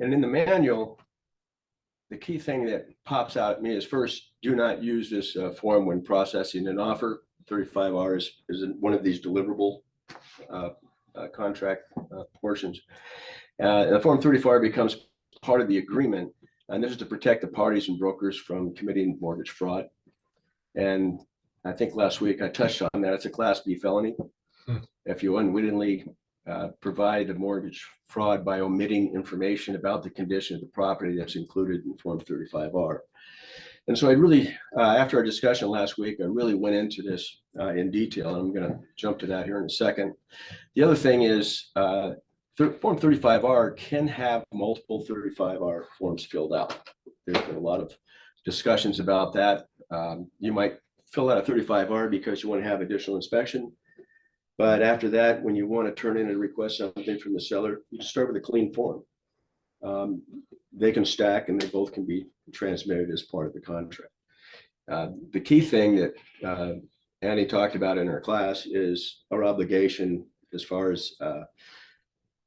And in the manual, the key thing that pops out at me is first, do not use this form when processing an offer. 35R is one of these deliverable contract portions. And the Form 34 becomes part of the agreement, and this is to protect the parties and brokers from committing mortgage fraud. And I think last week I touched on that. It's a Class B felony. If you unwittingly provide a mortgage fraud by omitting information about the condition of the property that's included in Form 35R. And so I really, after our discussion last week, I really went into this in detail. And I'm going to jump to that here in a second. The other thing is Form 35R can have multiple 35R forms filled out. There's been a lot of discussions about that. You might fill out a 35R because you want to have additional inspection. But after that, when you want to turn in and request something from the seller, you just start with a clean form. They can stack and they both can be transmitted as part of the contract. The key thing that Annie talked about in her class is our obligation as far as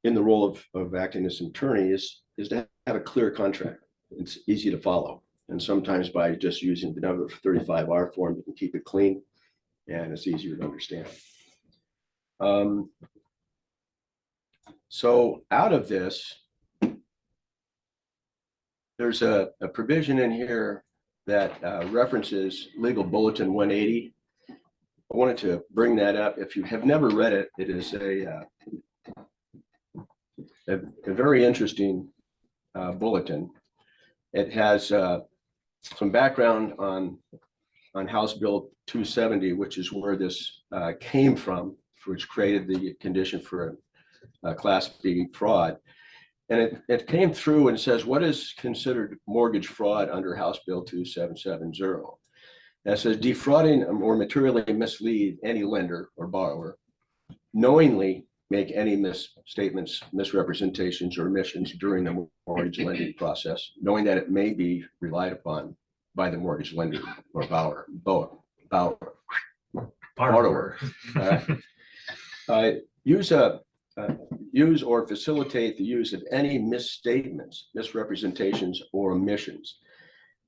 in the role of acting as an attorney is to have a clear contract. It's easy to follow. And sometimes by just using the number 35R form, you can keep it clean and it's easier to understand. So out of this, there's a provision in here that references Legal Bulletin 180. I wanted to bring that up. If you have never read it, it is a very interesting bulletin. It has some background on House Bill 270, which is where this came from, which created the condition for a Class B fraud. And it came through and says, what is considered mortgage fraud under House Bill 2770? And it says defrauding or materially mislead any lender or borrower, knowingly make any misstatements, misrepresentations, or omissions during the mortgage lending process, knowing that it may be relied upon by the mortgage lender or borrower. Use or facilitate the use of any misstatements, misrepresentations, or omissions.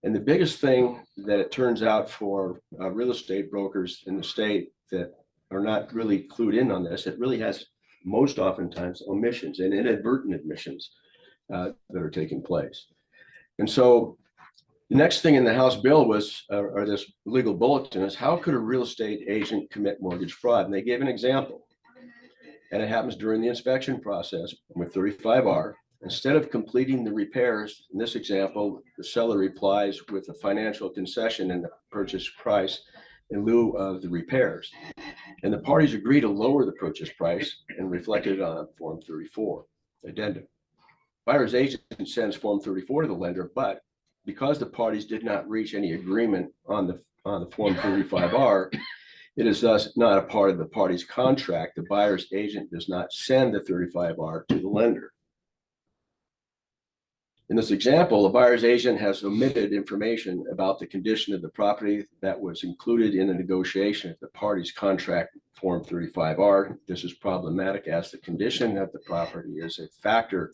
And the biggest thing that it turns out for real estate brokers in the state that are not really clued in on this, it really has most oftentimes omissions and inadvertent admissions that are taking place. And so the next thing in the House bill was, or this legal bulletin, is how could a real estate agent commit mortgage fraud? And they gave an example. And it happens during the inspection process with 35R. Instead of completing the repairs, in this example, the seller replies with a financial concession in the purchase price in lieu of the repairs. And the parties agree to lower the purchase price and reflect it on Form 34 addendum. Buyer's agent sends Form 34 to the lender, but because the parties did not reach any agreement on the Form 35R, it is thus not a part of the party's contract. The buyer's agent does not send the 35R to the lender. In this example, the buyer's agent has omitted information about the condition of the property that was included in the negotiation of the party's contract Form 35R. This is problematic as the condition of the property is a factor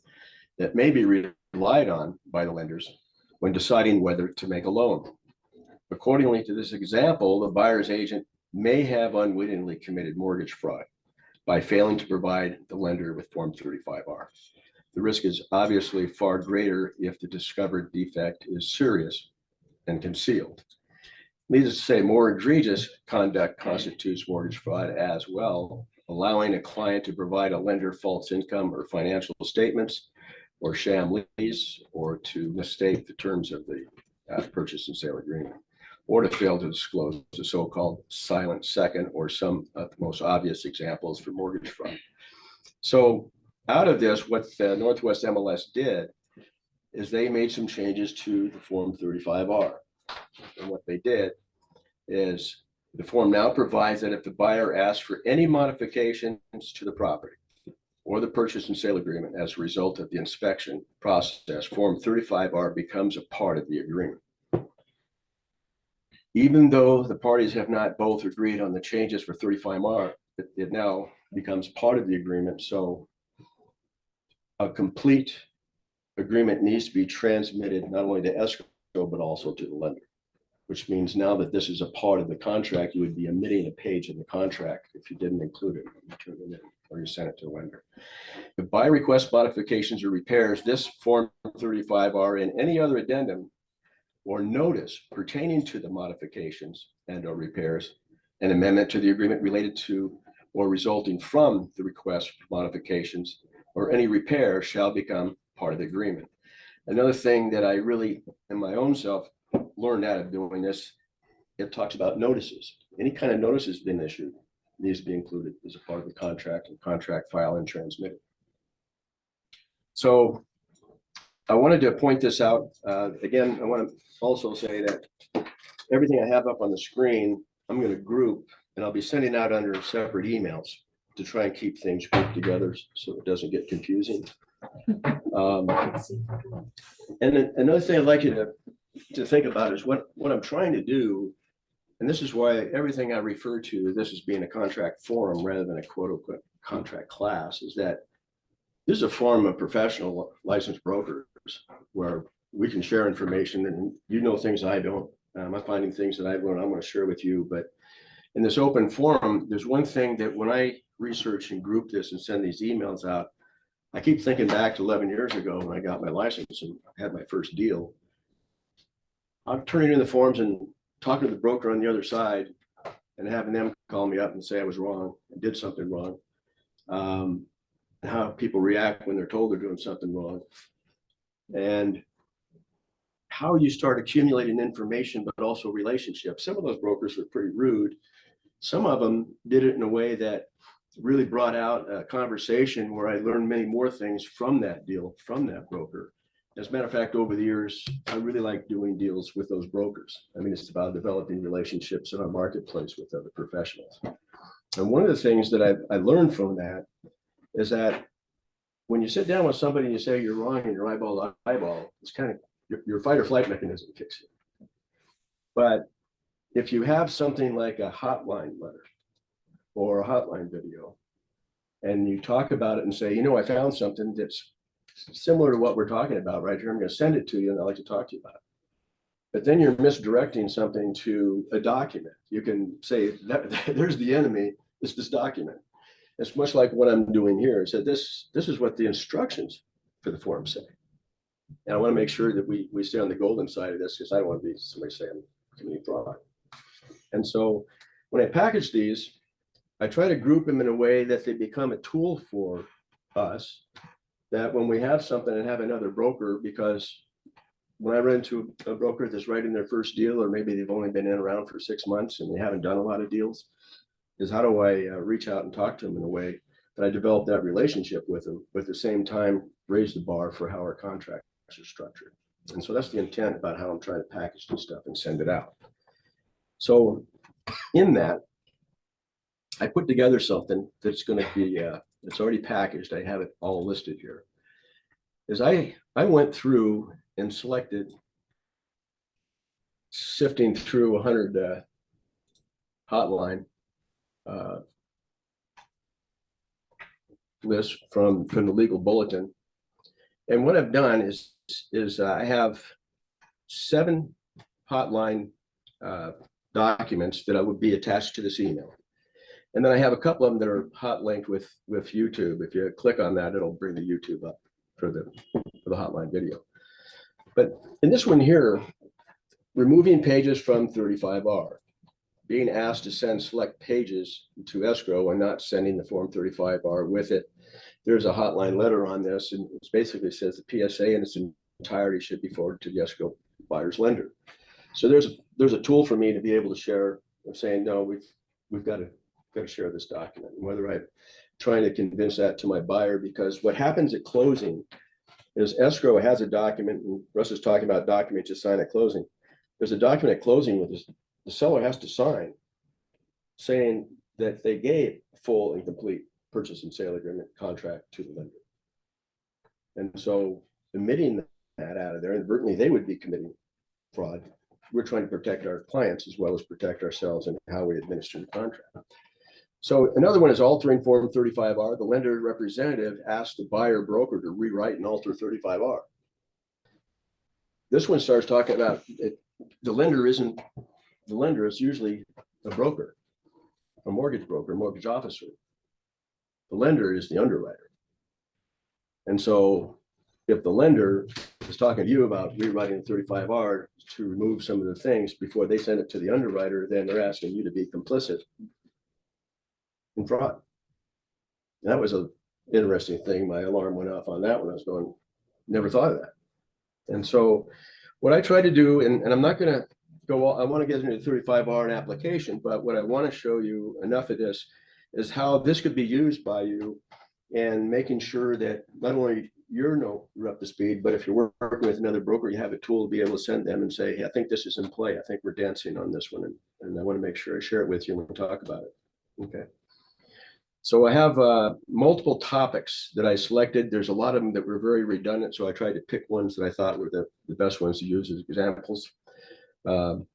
that may be relied on by the lenders when deciding whether to make a loan. Accordingly to this example, the buyer's agent may have unwittingly committed mortgage fraud by failing to provide the lender with Form 35R. The risk is obviously far greater if the discovered defect is serious and concealed. Needless to say, more egregious conduct constitutes mortgage fraud as well, allowing a client to provide a lender false income or financial statements or sham lease, or to mistake the terms of the purchase and sale agreement, or to fail to disclose the so-called silent second, or some of the most obvious examples for mortgage fraud. So out of this, what the Northwest MLS did is they made some changes to the Form 35R. And what they did is the form now provides that if the buyer asks for any modifications to the property or the purchase and sale agreement as a result of the inspection process, Form 35R becomes a part of the agreement. Even though the parties have not both agreed on the changes for 35R, it now becomes part of the agreement. So a complete agreement needs to be transmitted not only to escrow, but also to the lender, which means now that this is a part of the contract, you would be omitting a page in the contract if you didn't include it, you turn it in, or you send it to the lender. If by request modifications or repairs, this Form 35R and any other addendum or notice pertaining to the modifications and or repairs, an amendment to the agreement related to or resulting from the request for modifications or any repair shall become part of the agreement. Another thing that I really, in my own self, learned out of doing this, it talks about notices. Any kind of notice has been issued needs to be included as a part of the contract and contract file and transmitted. So I wanted to point this out. Again, I want to also say that everything I have up on the screen, I'm going to group, and I'll be sending out under separate emails to try and keep things grouped together so it doesn't get confusing. And then another thing I'd like you to think about is what I'm trying to do, and this is why everything I refer to this as being a contract forum rather than a quote unquote contract class, is that this is a forum of professional licensed brokers where we can share information, and you know things I don't. I'm finding things that I've learned I'm going to share with you. But in this open forum, there's one thing that when I research and group this and send these emails out, I keep thinking back to 11 years ago when I got my license and had my first deal. I'm turning in the forms and talking to the broker on the other side and having them call me up and say I was wrong and did something wrong. And how people react when they're told they're doing something wrong. And how you start accumulating information, but also relationships. Some of those brokers were pretty rude. Some of them did it in a way that really brought out a conversation where I learned many more things from that deal, from that broker. As a matter of fact, over the years, I really like doing deals with those brokers. I mean, it's about developing relationships in our marketplace with other professionals. And one of the things that I learned from that is that when you sit down with somebody and you say you're wrong and you're eyeball to eyeball, it's kind of your fight or flight mechanism kicks in. But if you have something like a hotline letter or a hotline video, and you talk about it and say, you know, I found something that's similar to what we're talking about right here. I'm going to send it to you and I'd like to talk to you about it. But then you're misdirecting something to a document. You can say, there's the enemy, it's this document. It's much like what I'm doing here. So this is what the instructions for the form say. And I want to make sure that we stay on the golden side of this, because I don't want to be somebody saying I'm committing fraud. And so when I package these, I try to group them in a way that they become a tool for us, that when we have something and have another broker, because when I run into a broker that's writing their first deal, or maybe they've only been in around for 6 months and they haven't done a lot of deals, is how do I reach out and talk to them in a way that I develop that relationship with them, but at the same time raise the bar for how our contracts are structured. And so that's the intent about how I'm trying to package this stuff and send it out. So in that, I put together something that's going to be, it's already packaged. I have it all listed here. Is I went through and selected, sifting through 100 hotline list from the legal bulletin. And what I've done is I have 7 hotline documents that I would be attached to this email. And then I have a couple of them that are hot linked with YouTube. If you click on that, it'll bring the YouTube up for the hotline video. But in this one here, removing pages from 35R, being asked to send select pages to escrow and not sending the Form 35R with it. There's a hotline letter on this, and it basically says the PSA in its entirety should be forwarded to the escrow buyer's lender. So there's a tool for me to be able to share of saying, no, we've got to share this document. And whether I'm trying to convince that to my buyer, because what happens at closing is escrow has a document, and Russ is talking about documents to sign at closing. There's a document at closing with this, the seller has to sign saying that they gave full and complete purchase and sale agreement contract to the lender. And so omitting that out of there, inadvertently, they would be committing fraud. We're trying to protect our clients as well as protect ourselves and how we administer the contract. So another one is altering Form 35R. The lender representative asked the buyer broker to rewrite and alter 35R. This one starts talking about it. The lender is usually a broker, a mortgage broker, mortgage officer. The lender is the underwriter. And so if the lender is talking to you about rewriting the 35R to remove some of the things before they send it to the underwriter, then they're asking you to be complicit in fraud. And that was an interesting thing. My alarm went off on that when I was going, never thought of that. And so what I try to do, and I'm not going to go, I want to get into the 35R and application, but what I want to show you enough of this is how this could be used by you, and making sure that not only you're up to speed, but if you're working with another broker, you have a tool to be able to send them and say, hey, I think this is in play. I think we're dancing on this one. And I want to make sure I share it with you when we talk about it. Okay. So I have multiple topics that I selected. There's a lot of them that were very redundant. So I tried to pick ones that I thought were the best ones to use as examples. Trying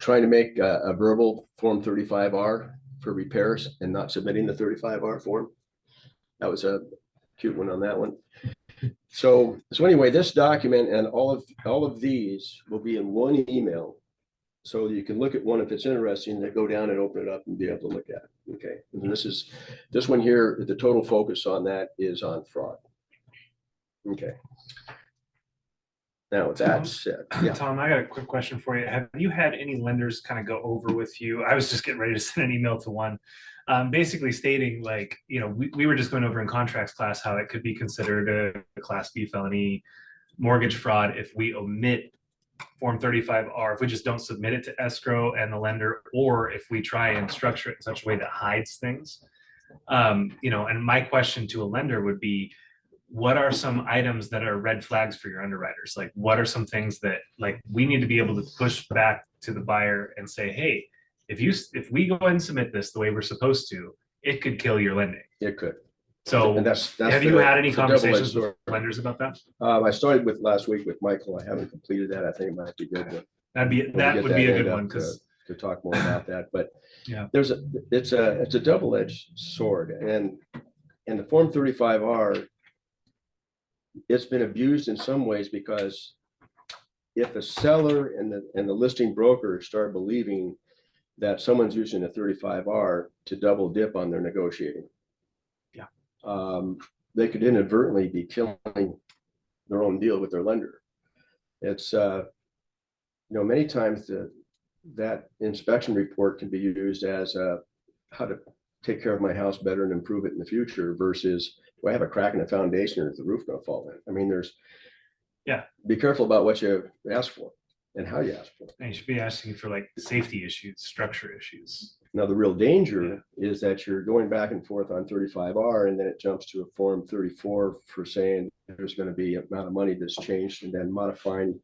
to make a verbal Form 35R for repairs and not submitting the 35R form. That was a cute one on that one. So anyway, this document and all of these will be in one email. So you can look at one if it's interesting, then go down and open it up and be able to look at it. Okay. And this one here, the total focus on that is on fraud. Okay. Now with that said, yeah. Tom, I got a quick question for you. Have you had any lenders kind of go over with you? I was just getting ready to send an email to one, basically stating like, we were just going over in contracts class how it could be considered a Class B felony mortgage fraud if we omit Form 35R, if we just don't submit it to escrow and the lender, or if we try and structure it in such a way that hides things. And my question to a lender would be, what are some items that are red flags for your underwriters? Like, what are some things that like we need to be able to push back to the buyer and say, hey, if we go ahead and submit this the way we're supposed to, it could kill your lending. It could. So and that's have you had any conversations with lenders about that? I started with last week with Michael. I haven't completed that. I think it might be good. That would be a good one to talk more about that. But yeah, it's a double-edged sword, and the Form 35R, it's been abused in some ways, because if a seller and the listing broker start believing that someone's using a 35R to double dip on their negotiating, they could inadvertently be killing their own deal with their lender. It's many times that inspection report can be used as how to take care of my house better and improve it in the future, versus do I have a crack in the foundation, or is the roof going to fall in? I mean, be careful about what you ask for and how you ask for it. And you should be asking for like safety issues, structure issues. Now, the real danger is that you're going back and forth on 35R, and then it jumps to a Form 34 for saying there's going to be an amount of money that's changed, and then modifying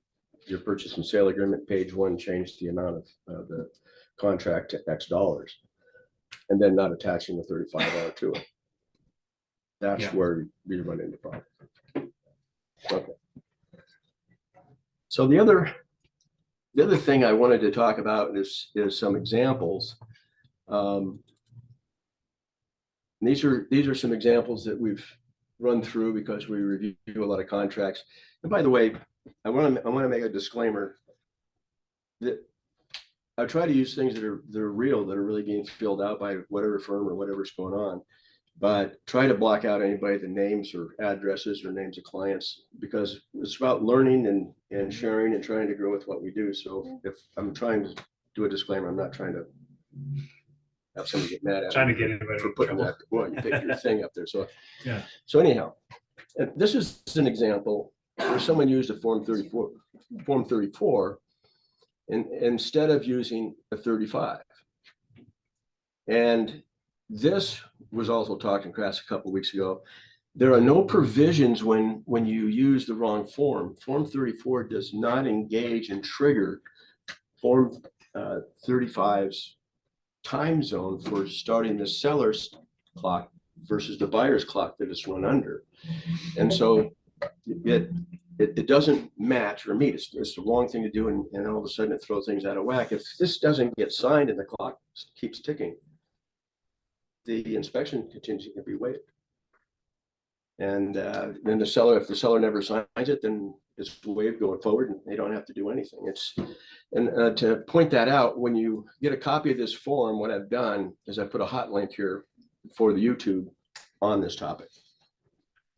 your purchase and sale agreement, page 1, change the amount of the contract to X dollars, and then not attaching the 35R to it. That's where we run into problems. Okay. So the other thing I wanted to talk about is some examples. These are some examples that we've run through because we review a lot of contracts. And by the way, I want to make a disclaimer that I try to use things that are real, that are really being filled out by whatever firm or whatever's going on, but try to block out anybody, the names or addresses or names of clients, because it's about learning and sharing and trying to grow with what we do. So if I'm trying to do a disclaimer, I'm not trying to have somebody get mad at me for putting that, well, you picked your thing up there. So yeah. So anyhow, this is an example where someone used a Form 34 instead of using a 35. And this was also talked in class a couple of weeks ago. There are no provisions when you use the wrong form. Form 34 does not engage and trigger Form 35's time zone for starting the seller's clock versus the buyer's clock that it's run under. And so it doesn't match or meet. It's the wrong thing to do, and all of a sudden it throws things out of whack. If this doesn't get signed and the clock keeps ticking, the inspection contingency can be waived. And then the seller, if the seller never signs it, then it's waived going forward and they don't have to do anything. And to point that out, when you get a copy of this form, what I've done is I put a hot link here for the YouTube on this topic.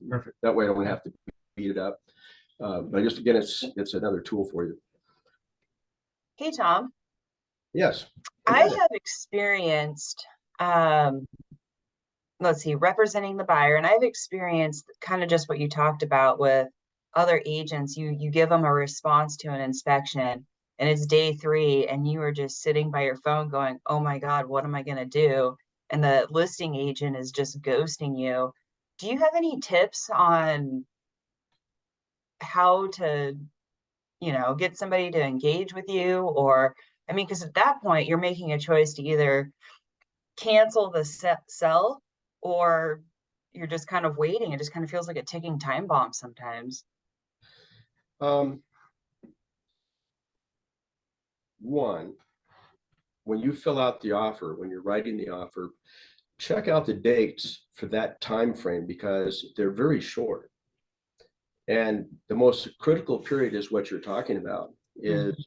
Perfect. That way I don't have to beat it up. But just again, it's another tool for you. Hey, Tom. Yes. I have experienced, let's see, representing the buyer, and I've experienced kind of just what you talked about with other agents. You give them a response to an inspection, and it's day 3, and you are just sitting by your phone going, "Oh my God, what am I going to do?" And the listing agent is just ghosting you. Do you have any tips on how to, get somebody to engage with you? Or, I mean, because at that point, you're making a choice to either cancel the sell, or you're just kind of waiting. It just kind of feels like a ticking time bomb sometimes. One, when you fill out the offer, when you're writing the offer, check out the dates for that time frame because they're very short. And the most critical period is what you're talking about. Is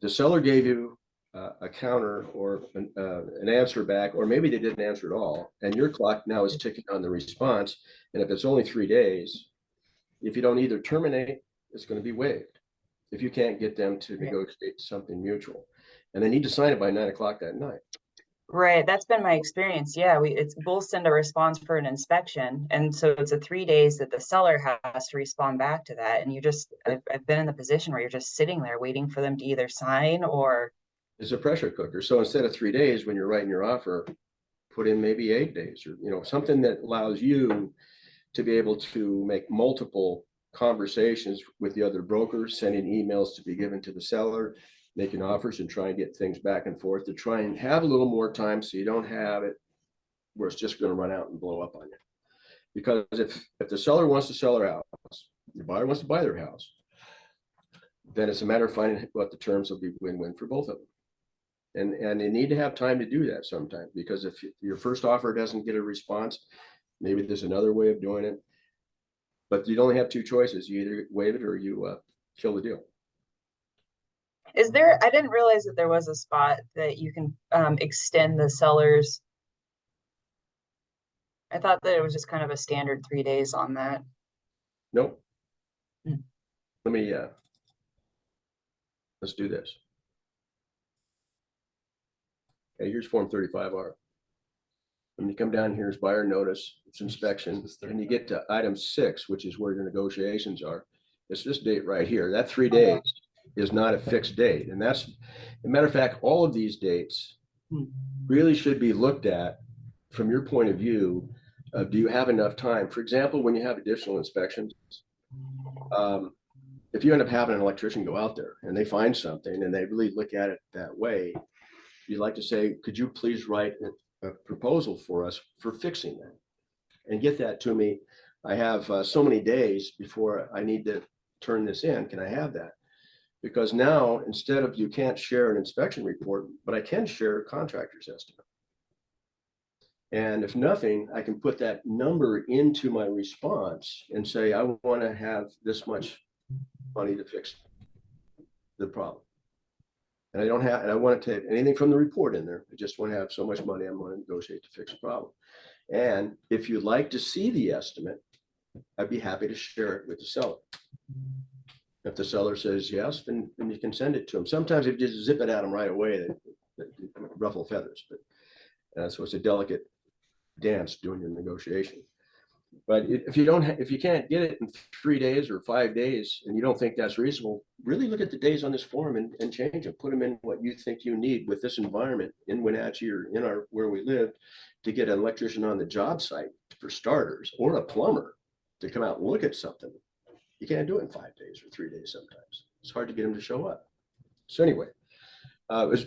the seller gave you a counter or an answer back, or maybe they didn't answer at all, and your clock now is ticking on the response. And if it's only 3 days, if you don't either terminate, it's going to be waived if you can't get them to negotiate something mutual. And they need to sign it by 9 o'clock that night. Right. That's been my experience. Yeah, we'll send a response for an inspection. And so it's a 3 days that the seller has to respond back to that. And I've been in the position where you're just sitting there waiting for them to either sign or. It's a pressure cooker. So instead of 3 days when you're writing your offer, put in maybe 8 days, or something that allows you to be able to make multiple conversations with the other brokers, sending emails to be given to the seller, making offers, and try and get things back and forth to try and have a little more time so you don't have it where it's just going to run out and blow up on you. Because if the seller wants to sell their house, the buyer wants to buy their house, then it's a matter of finding what the terms will be win-win for both of them. And you need to have time to do that sometimes, because if your first offer doesn't get a response, maybe there's another way of doing it. But you'd only have 2 choices. You either waive it or you kill the deal. I didn't realize that there was a spot that you can extend the seller's. I thought that it was just kind of a standard 3 days on that. Nope. Let me, let's do this. Okay, here's Form 35R. When you come down, here's buyer notice, it's inspection, and you get to item 6, which is where your negotiations are. It's this date right here. That 3 days is not a fixed date. And that's, as a matter of fact, all of these dates really should be looked at from your point of view of, do you have enough time? For example, when you have additional inspections, if you end up having an electrician go out there and they find something and they really look at it that way, you'd like to say, could you please write a proposal for us for fixing that and get that to me? I have so many days before I need to turn this in. Can I have that? Because now, instead of, you can't share an inspection report, but I can share a contractor's estimate. And if nothing, I can put that number into my response and say, I want to have this much money to fix the problem. And I want to take anything from the report in there. I just want to have so much money I'm going to negotiate to fix a problem. And if you'd like to see the estimate, I'd be happy to share it with the seller. If the seller says yes, then you can send it to them. Sometimes if you just zip it at them right away, that ruffle feathers. But so it's a delicate dance doing your negotiation. But if you can't get it in 3 days or 5 days, and you don't think that's reasonable, really look at the days on this form and change them. Put them in what you think you need with this environment in Wenatchee or in where we live, to get an electrician on the job site for starters, or a plumber to come out and look at something. You can't do it in 5 days or 3 days sometimes. It's hard to get them to show up. So anyway,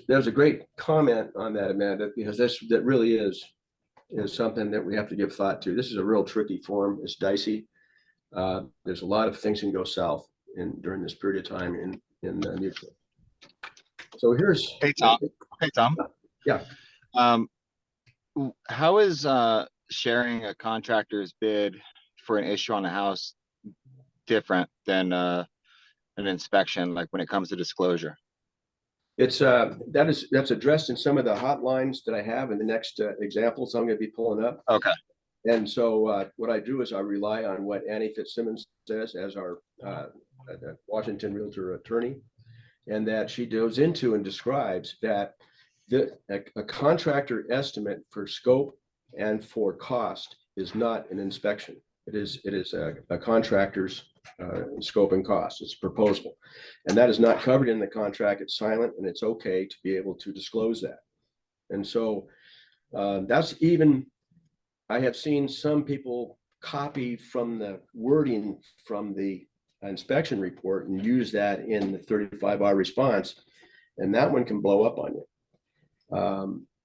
there's a great comment on that, Amanda, because that really is something that we have to give thought to. This is a real tricky form. It's dicey. There's a lot of things can go south during this period of time in mutual. So here's. Hey, Tom. Hey, Tom. Yeah. How is sharing a contractor's bid for an issue on the house different than an inspection, like when it comes to disclosure? It's that's addressed in some of the hotlines that I have in the next examples I'm going to be pulling up. Okay. And so what I do is I rely on what Annie Fitzsimmons says as our Washington Realtor attorney, and that she goes into and describes that a contractor estimate for scope and for cost is not an inspection. It is a contractor's scope and cost. It's a proposal, and that is not covered in the contract. It's silent, and it's okay to be able to disclose that. And so that's even, I have seen some people copy from the wording from the inspection report and use that in the 35R response, and that one can blow up on you.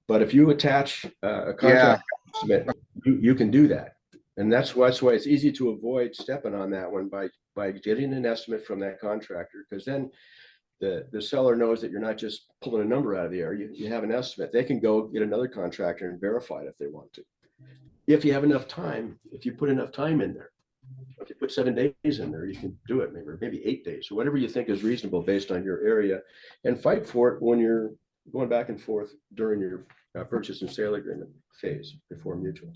But if you attach a contract estimate, you can do that. And that's why it's easy to avoid stepping on that one by getting an estimate from that contractor, because then the seller knows that you're not just pulling a number out of the air. You have an estimate. They can go get another contractor and verify it if they want to. If you have enough time, if you put enough time in there, if you put 7 days in there, you can do it, maybe 8 days, or whatever you think is reasonable based on your area, and fight for it when you're going back and forth during your purchase and sale agreement phase before mutual.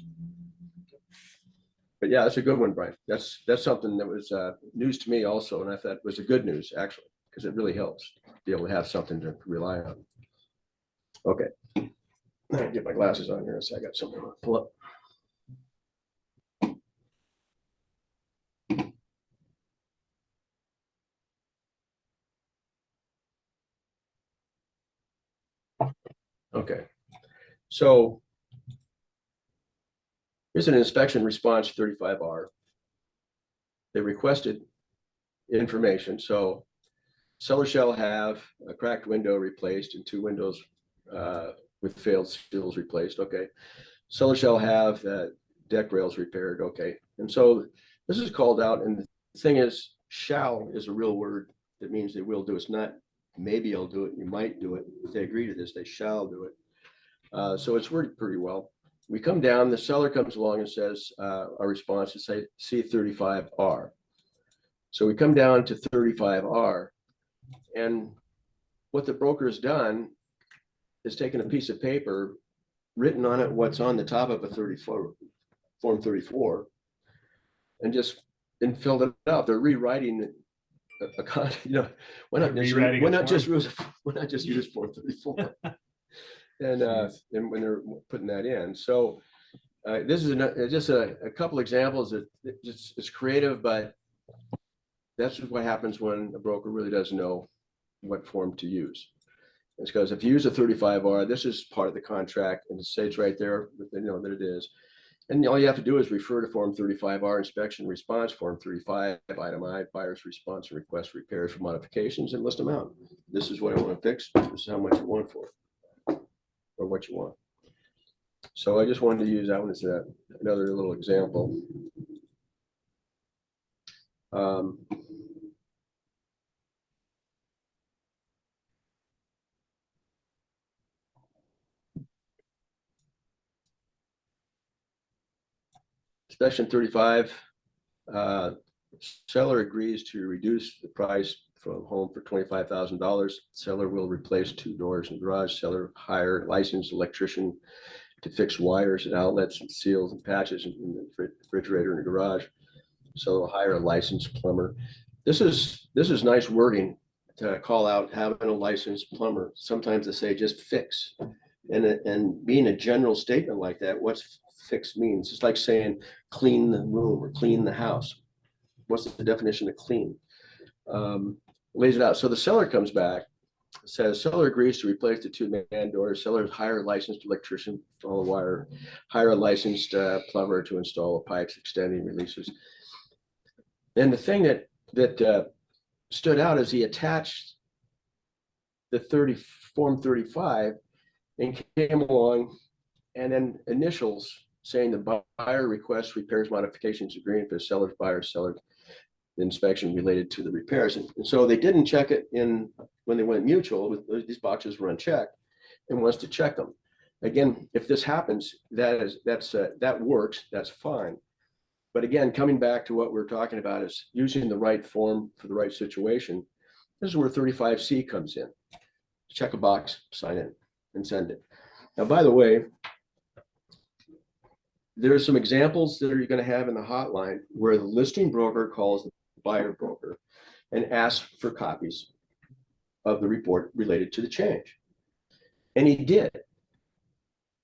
But yeah, that's a good one, Brian. That's something that was news to me also, and I thought it was a good news actually, because it really helps be able to have something to rely on. Okay, I'll get my glasses on here, so I got something to pull up. Okay, so here's an inspection response 35R. They requested information. So seller shall have a cracked window replaced and 2 windows with failed seals replaced. Okay. Seller shall have deck rails repaired. Okay. And so this is called out. And the thing is, shall is a real word that means they will do. It's not maybe I'll do it. You might do it. If they agree to this, they shall do it. So it's worded pretty well. We come down, the seller comes along and says, our response is say C35R. So we come down to 35R, and what the broker has done is taken a piece of paper, written on it what's on the top of a 34 form 34, and filled it out. They're rewriting why not just use form 34? And when they're putting that in. So this is just a couple examples that it's creative, but that's what happens when a broker really doesn't know what form to use. It's because if you use a 35R, this is part of the contract, and it states right there that they know that it is. And all you have to do is refer to form 35R inspection response, form 35, item I, buyer's response and request repairs for modifications, and list them out. This is what I want to fix. This is how much you want for it, or what you want. So I just wanted to use that one as another little example. Section 35, seller agrees to reduce the price from home for $25,000. Seller will replace 2 doors in the garage. Seller hire licensed electrician to fix wires and outlets and seals and patches in the refrigerator in the garage. So they'll hire a licensed plumber. This is nice wording to call out having a licensed plumber. Sometimes they say just fix, and being a general statement like that, what's fix means? It's like saying clean the room or clean the house. What's the definition of clean? Lays it out. So the seller comes back, says seller agrees to replace the 2-man doors. Seller hire a licensed electrician to install a wire, hire a licensed plumber to install pipes, extending releases. And the thing that stood out is he attached the form 35 and came along, and then initials saying the buyer requests repairs, modifications, agreeing for the seller's buyer, seller inspection related to the repairs. And so they didn't check it in when they went mutual. These boxes were unchecked, and wants to check them. Again, if this happens, that works, that's fine. But again, coming back to what we're talking about is using the right form for the right situation. This is where 35C comes in. Check a box, sign it, and send it. Now, by the way, there are some examples that you're going to have in the hotline where the listing broker calls the buyer broker and asks for copies of the report related to the change. And he did.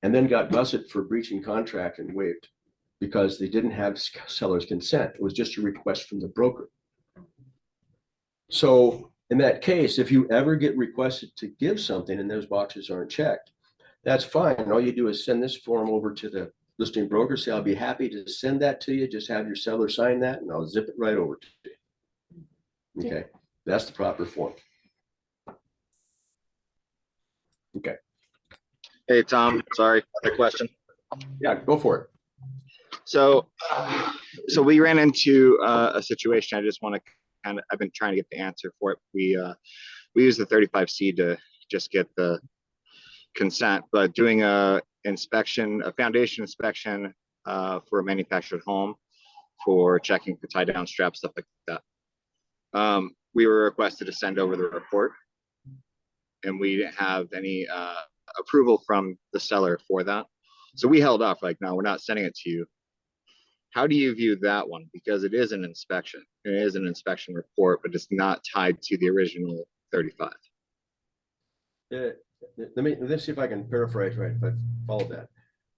And then got busted for breaching contract and waived because they didn't have seller's consent. It was just a request from the broker. So in that case, if you ever get requested to give something and those boxes aren't checked, that's fine. All you do is send this form over to the listing broker, say, I'll be happy to send that to you. Just have your seller sign that and I'll zip it right over to you. Okay, that's the proper form. Okay. Hey, Tom, sorry, other question. Yeah, go for it. So we ran into a situation. I just want to I've been trying to get the answer for it. We use the 35C to just get the consent, but doing a foundation inspection for a manufactured home for checking for tie down straps, stuff like that. We were requested to send over the report, and we didn't have any approval from the seller for that. So we held off, like, no, we're not sending it to you. How do you view that one? Because it is an inspection. It is an inspection report, but it's not tied to the original 35. Let's see if I can paraphrase right, if I followed that.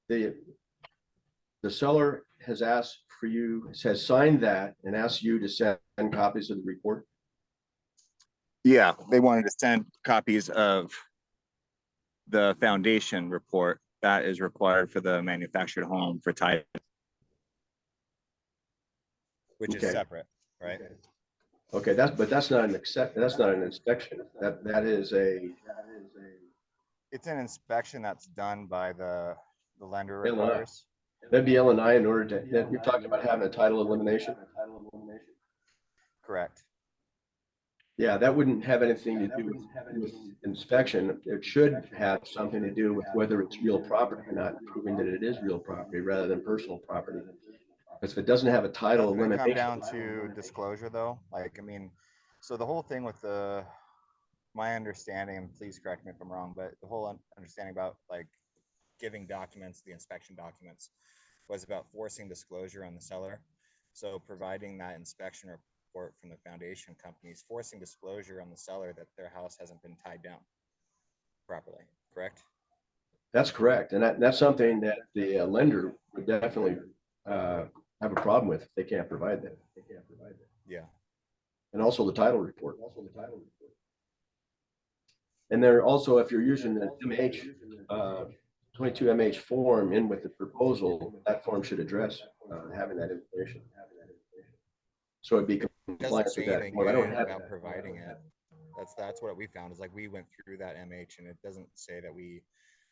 The seller has asked for you, has signed that and asked you to send copies of the report. Yeah, they wanted to send copies of the foundation report that is required for the manufactured home for tie, which is separate, right? Okay, that's not an inspection. That is a. It's an inspection that's done by the lender L&I. requires. That'd be L&I in order to. You're talking about having a title elimination. Correct. Yeah, that wouldn't have anything to do with inspection. It should have something to do with whether it's real property or not, proving that it is real property rather than personal property. Because if it doesn't have a title elimination. Come down to disclosure, though. Like, I mean, so the whole thing with my understanding, and please correct me if I'm wrong, but the whole understanding about like giving documents, the inspection documents, was about forcing disclosure on the seller. So providing that inspection report from the foundation companies, forcing disclosure on the seller that their house hasn't been tied down properly, correct? That's correct. And that's something that the lender would definitely have a problem with if they can't provide that. Yeah. And also the title report. And there also, if you're using the MH 22 MH form in with the proposal, that form should address having that information. So it'd be compliant with that. Well, I don't have about providing it. That's what we found, is like we went through that MH and it doesn't say that we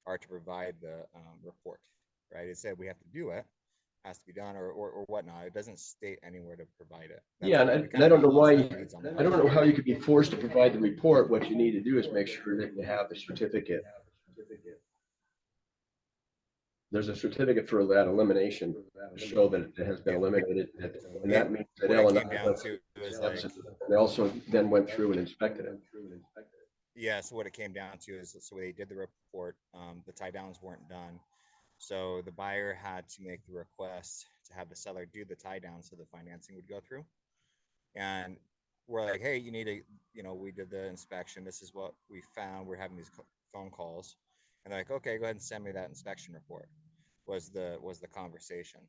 are to provide the report, right? It said we have to do it, has to be done, or whatnot. It doesn't state anywhere to provide it. Yeah, and I don't know why, I don't know how you could be forced to provide the report. What you need to do is make sure that you have the certificate. There's a certificate for that elimination to show that it has been eliminated. And that means that they also then went through and inspected it. Yeah, so what it came down to is, so they did the report, the tie downs weren't done. So the buyer had to make the request to have the seller do the tie down so the financing would go through. And we're like, hey, you need to, we did the inspection. This is what we found. We're having these phone calls. And they're like, okay, go ahead and send me that inspection report, was the conversation.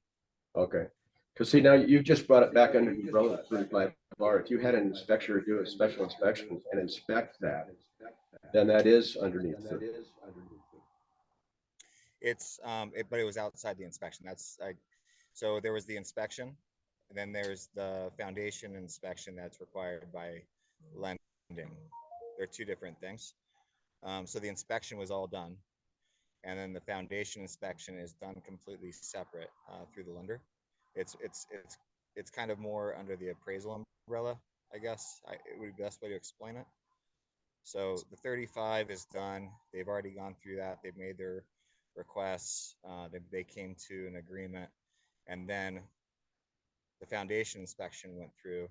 Okay. Because see, now you've just brought it back under the umbrella of 35R. If you had an inspector do a special inspection and inspect that, then that is underneath. It's but it was outside the inspection. So there was the inspection, and then there's the foundation inspection that's required by lending. They're two different things. So the inspection was all done, and then the foundation inspection is done completely separate through the lender. It's kind of more under the appraisal umbrella, I guess. It would be the best way to explain it. So the 35 is done. They've already gone through that. They've made their requests. They came to an agreement, and then foundation inspection went through,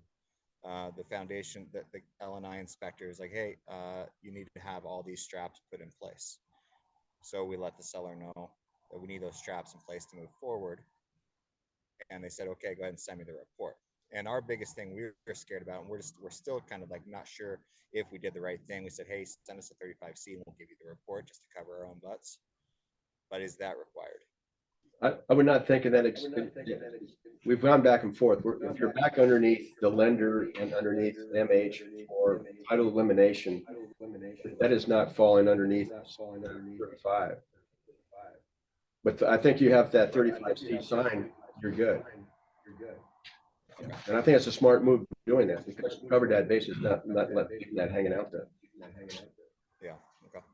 the foundation, the L&I inspector is like, hey, you need to have all these straps put in place. So we let the seller know that we need those straps in place to move forward. And they said, okay, go ahead and send me the report. And our biggest thing we were scared about, and we're still kind of like not sure if we did the right thing. We said, hey, send us a 35C and we'll give you the report just to cover our own butts. But is that required? I would not think of that. We've gone back and forth. If you're back underneath the lender and underneath MH or title elimination, that is not falling underneath 35. But I think you have that 35C sign, you're good. And I think it's a smart move doing that because you covered that basis, not leaving that hanging out there. Yeah. Okay.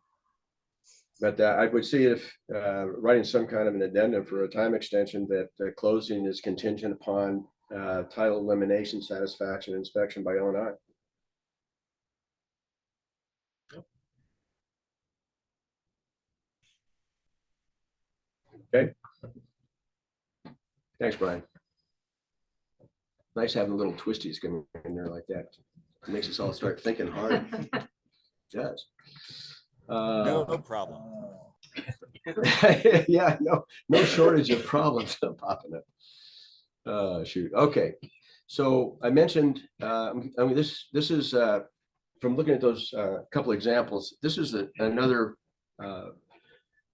But I would see if writing some kind of an addendum for a time extension that closing is contingent upon title elimination, satisfaction, inspection by O&I. Okay. Thanks, Brian. Nice having little twisties coming in there like that. It makes us all start thinking hard. It does. No problem. Yeah, no shortage of problems popping up. Shoot. Okay. So I mentioned, I mean, this is from looking at those couple examples, this is another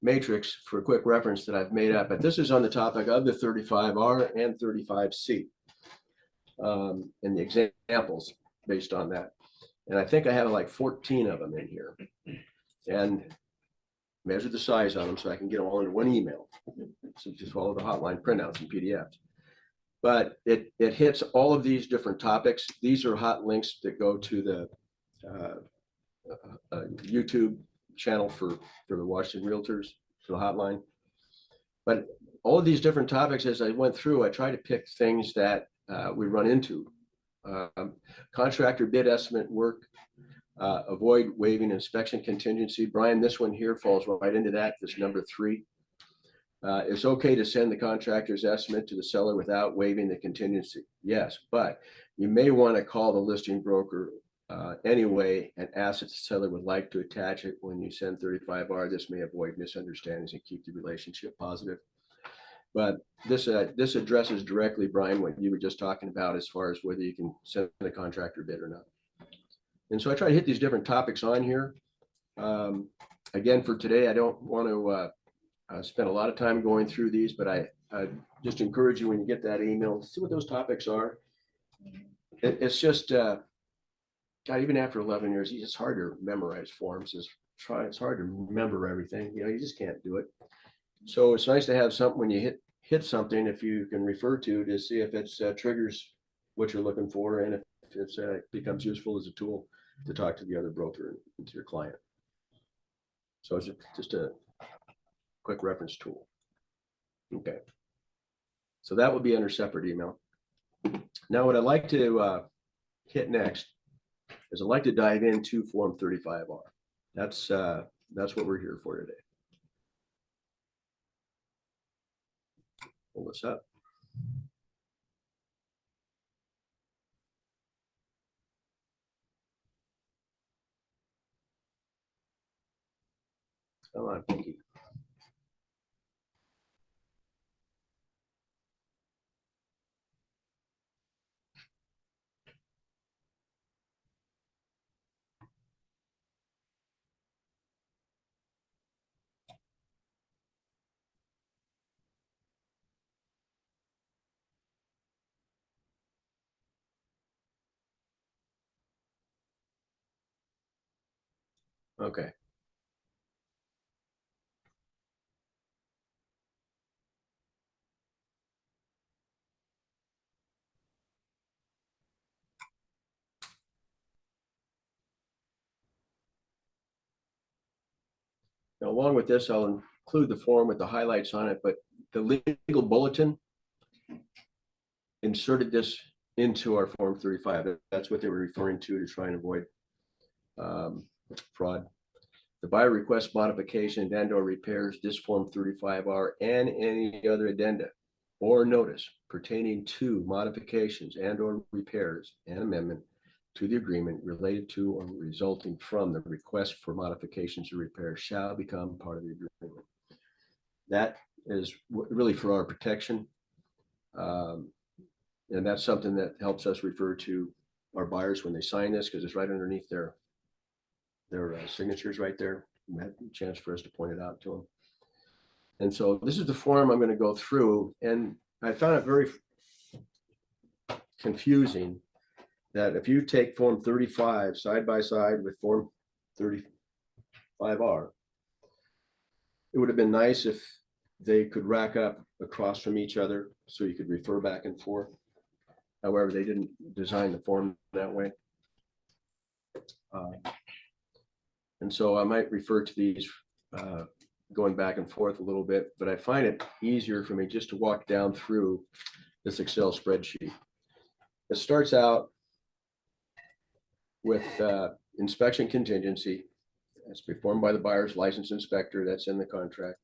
matrix for a quick reference that I've made up, but this is on the topic of the 35R and 35C and the examples based on that. And I think I have like 14 of them in here and measure the size on them so I can get them all into one email. So just follow the hotline printouts and PDFs. But it hits all of these different topics. These are hot links that go to the YouTube channel for the Washington Realtors, to the hotline. But all of these different topics, as I went through, I tried to pick things that we run into. Contractor bid estimate work, avoid waiving inspection contingency. Brian, this one here falls right into that, this number 3. It's okay to send the contractor's estimate to the seller without waiving the contingency. Yes, but you may want to call the listing broker anyway and ask if the seller would like to attach it when you send 35R. This may avoid misunderstandings and keep the relationship positive. But this addresses directly, Brian, what you were just talking about as far as whether you can send a contractor bid or not. And so I try to hit these different topics on here. Again, for today, I don't want to spend a lot of time going through these, but I just encourage you when you get that email, see what those topics are. It's just, God, even after 11 years, it's hard to memorize forms. It's hard to remember everything. You know, you just can't do it. So it's nice to have something when you hit something, if you can refer to see if it's triggers what you're looking for and if it's becomes useful as a tool to talk to the other broker and to your client. So it's just a quick reference tool. Okay. So that would be under separate email. Now, what I'd like to hit next is I'd like to dive into Form 35R. That's what we're here for today. Pull this up. Come on, Pinky. Okay. Now, along with this, I'll include the form with the highlights on it, but the legal bulletin inserted this into our Form 35. That's what they were referring to try and avoid fraud. The buyer requests modification and/or repairs this Form 35R and any other addenda or notice pertaining to modifications and or repairs and amendment to the agreement related to or resulting from the request for modifications or repairs shall become part of the agreement. That is really for our protection. And that's something that helps us refer to our buyers when they sign this, because it's right underneath their signatures right there. We had a chance for us to point it out to them. And so this is the form I'm going to go through, and I found it very confusing that if you take Form 35 side by side with Form 35R, it would have been nice if they could rack up across from each other so you could refer back and forth. However, they didn't design the form that way. And so I might refer to these going back and forth a little bit, but I find it easier for me just to walk down through this Excel spreadsheet. It starts out with inspection contingency. That's performed by the buyer's licensed inspector. That's in the contract.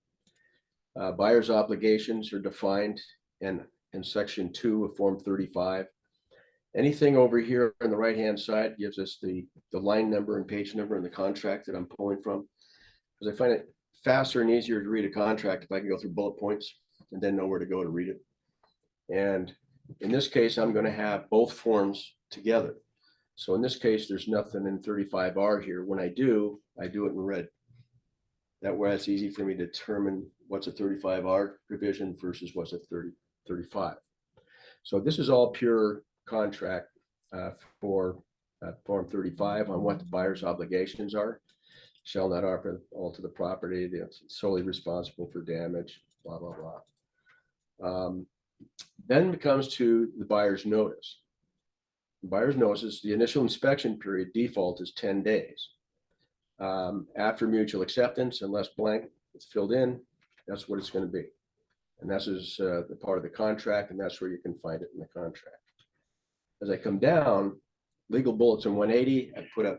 Buyer's obligations are defined in section 2 of Form 35. Anything over here on the right-hand side gives us the line number and page number in the contract that I'm pulling from, because I find it faster and easier to read a contract if I can go through bullet points and then know where to go to read it. And in this case, I'm going to have both forms together. So in this case, there's nothing in 35R here. When I do it in red. That way it's easy for me to determine what's a 35R provision versus what's a 35. So this is all pure contract for Form 35 on what the buyer's obligations are. Shall not alter the property, that's solely responsible for damage, blah, blah, blah. Then it comes to the buyer's notice. The buyer's notice, the initial inspection period default is 10 days. After mutual acceptance, unless blank is filled in, that's what it's going to be. And this is the part of the contract, and that's where you can find it in the contract. As I come down, legal bulletin 180, I put a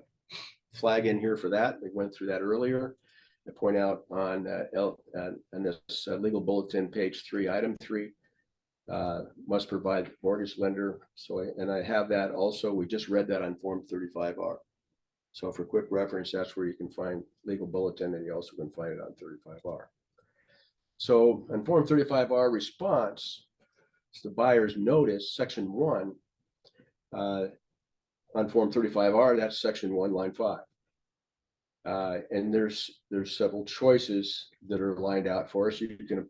flag in here for that. We went through that earlier. I point out on this legal bulletin, page 3, item 3, must provide mortgage lender. So, and I have that also. We just read that on Form 35R. So for quick reference, that's where you can find legal bulletin, and you also can find it on 35R. So on Form 35R response, it's the buyer's notice, section 1. On Form 35R, that's section 1, line 5. And there's several choices that are lined out for us. You can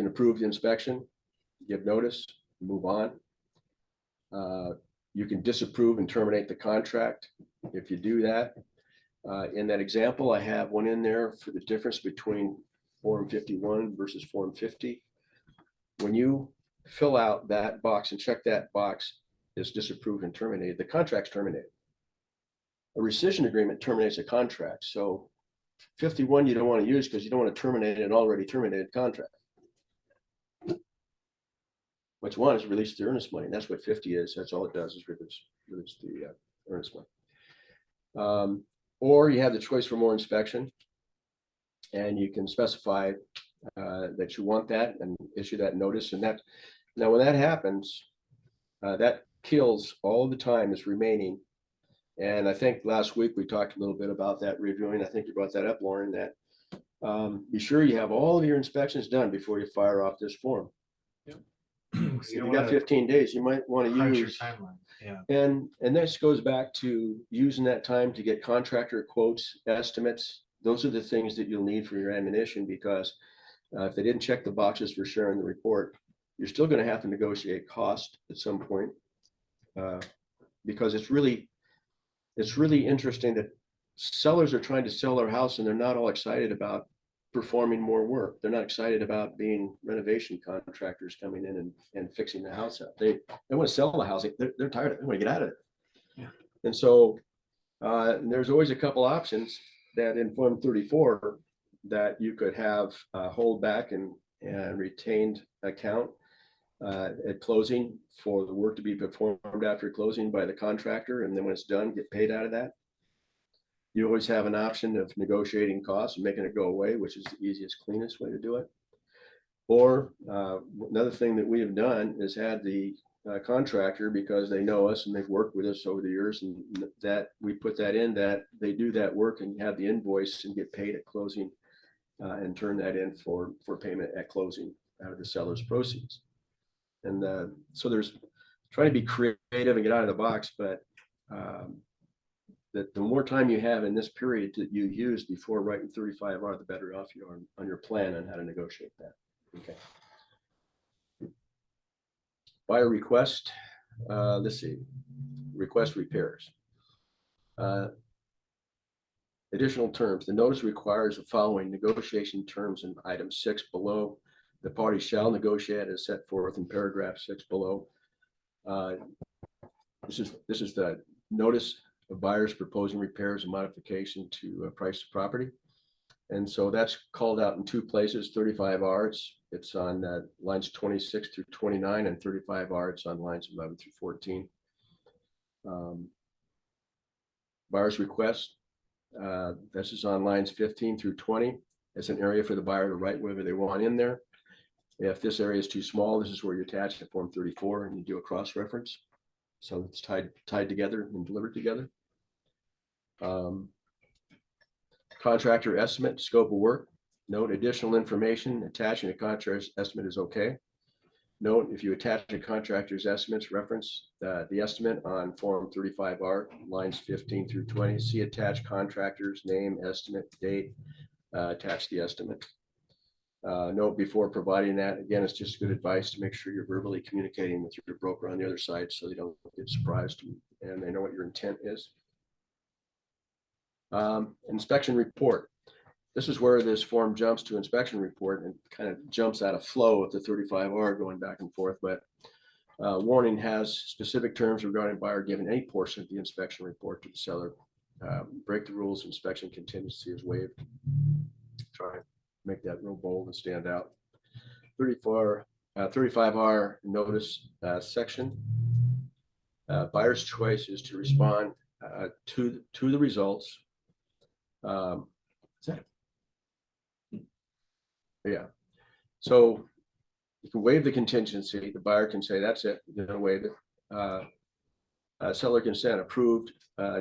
approve the inspection, give notice, move on. You can disapprove and terminate the contract if you do that. In that example, I have one in there for the difference between Form 51 versus Form 50. When you fill out that box and check that box is disapproved and terminated, the contract's terminated. A rescission agreement terminates a contract. So 51 you don't want to use because you don't want to terminate an already terminated contract. What you want is release the earnest money. And that's what 50 is. That's all it does is release the earnest money. Or you have the choice for more inspection, and you can specify that you want that and issue that notice. And that now when that happens, that kills all the time is remaining. And I think last week we talked a little bit about that reviewing. I think you brought that up, Lauren, that be sure you have all of your inspections done before you fire off this form. If you got 15 days, you might want to use your timeline. Yeah. And this goes back to using that time to get contractor quotes, estimates. Those are the things that you'll need for your ammunition, because if they didn't check the boxes for sharing the report, you're still going to have to negotiate cost at some point, because it's really interesting that sellers are trying to sell their house and they're not all excited about performing more work. They're not excited about being renovation contractors coming in and fixing the house up. They want to sell the house. They're tired of it. They want to get out of it. Yeah. And so there's always a couple options that in Form 34 that you could have hold back and retained account at closing for the work to be performed after closing by the contractor. And then when it's done, get paid out of that. You always have an option of negotiating costs and making it go away, which is the easiest, cleanest way to do it. Or another thing that we have done is had the contractor, because they know us and they've worked with us over the years, and that we put that in, that they do that work and have the invoice and get paid at closing, and turn that in for payment at closing out of the seller's proceeds. And so there's trying to be creative and get out of the box, but that the more time you have in this period that you use before writing 35R, the better off you are on your plan on how to negotiate that. Okay. Buyer request, let's see, request repairs. Additional terms, the notice requires the following negotiation terms in item 6 below. The party shall negotiate as set forth in paragraph 6 below. This is the notice of buyers proposing repairs and modification to price of property. And so that's called out in 2 places, 35R, it's on lines 26 through 29, and 35R, it's on lines 11 through 14. Buyer's request, this is on lines 15 through 20. It's an area for the buyer to write whatever they want in there. If this area is too small, this is where you attach the Form 34 and you do a cross-reference. So it's tied together and delivered together. Contractor estimate, scope of work. Note additional information attaching a contractor's estimate is okay. Note if you attach a contractor's estimates, reference the estimate on Form 35R, lines 15 through 20. See attached contractor's name, estimate, date, attach the estimate. Note before providing that, again, it's just good advice to make sure you're verbally communicating with your broker on the other side so they don't get surprised and they know what your intent is. Inspection report. This is where this form jumps to inspection report and kind of jumps out of flow with the 35R going back and forth. But warning has specific terms regarding buyer giving any portion of the inspection report to the seller. Break the rules, inspection contingency is waived. Try and make that real bold and stand out. 35R notice section. Buyer's choice is to respond to the results. Is that it? Yeah. So you can waive the contingency. The buyer can say, that's it, you're gonna waive it. Seller consent approved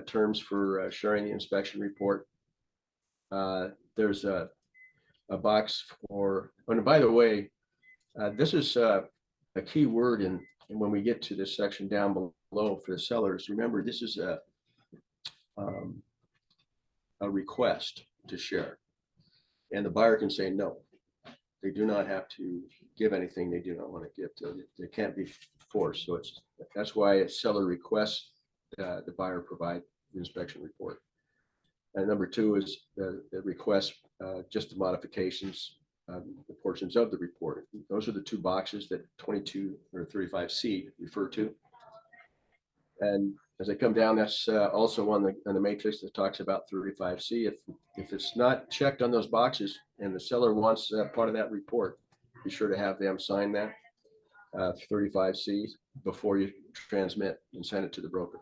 terms for sharing the inspection report. There's a box for, and by the way, this is a key word in when we get to this section down below for the sellers. Remember, this is a request to share, and the buyer can say no. They do not have to give anything they do not want to give. They can't be forced. So that's why it's seller requests the buyer provide the inspection report. And number 2 is the request just the modifications, the portions of the report. Those are the 2 boxes that 22 or 35C refer to. And as I come down, that's also on the matrix that talks about 35C. If it's not checked on those boxes and the seller wants part of that report, be sure to have them sign that 35C before you transmit and send it to the broker.